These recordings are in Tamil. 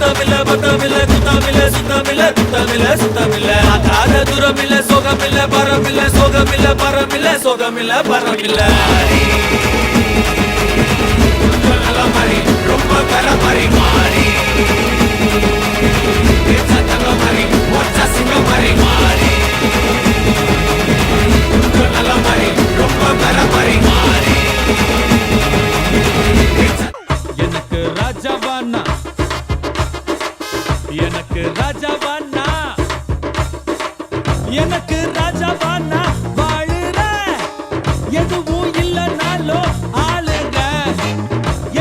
சுத்தமில்ல பத்தமில்ல குத்தமில்ல சுத்தமில்ல குத்தமில்ல சுத்தமில்ல ஆகாத தூரமில்ல சோகமில்ல பரமில்ல சோகமில்ல பரமில்ல சோகமில்ல பரமில்ல நல்ல மாதிரி ரொம்ப பெற மாதிரி மாறி சத்தங்க மாதிரி ஒற்ற சிங்க மாதிரி மாறி நல்ல மாதிரி ரொம்ப பெற மாதிரி மாறி எனக்கு ராஜாவானா எனக்கு ராஜாவானா எனக்கு ராஜாவானா வாழுற எதுவும் இல்லைனாலோ ஆளுங்க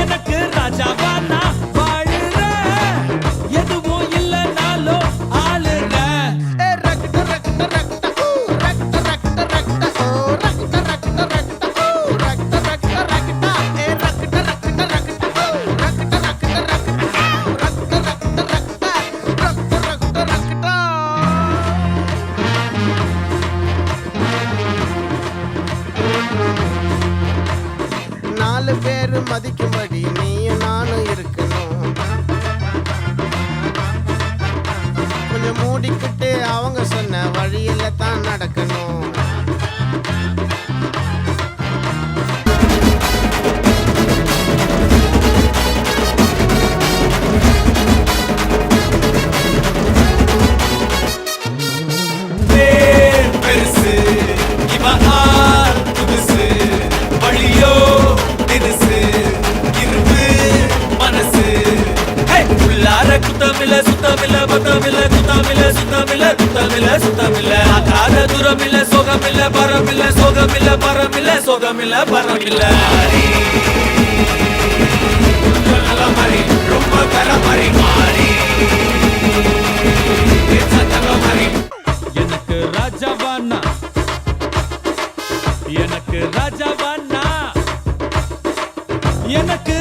எனக்கு ராஜாவானா வாழுற எதுவும் இல்லைனாலோ ஆளுங்க நாலு பேரு மதிக்கும்படி நீயும் நானும் இருக்கணும். கொஞ்சம் மூடிக்கிட்டு அவங்க சொன்ன வழியில தான் நடக்கணும். பெருசு இவ ஆள் புதுசு வழியோ தினுசு இருப்பு மனசு உள்ளார குத்தமில்ல சுத்தமில்ல பத்தமில்ல குத்தமில்ல சுத்தமில்ல குத்தமில்ல சுத்தமில்ல ஆகாத தூரமில்ல சோகமில்ல பரமில்ல சோகமில்ல பரமில்ல சோகமில்ல பரமில்ல நல்ல மாதிரி ரொம்ப பெற மாதிரி மாறி சத்தங்க மாதிரி எனக்கு ராஜாவானா எனக்கு ராஜாவானா எனக்கு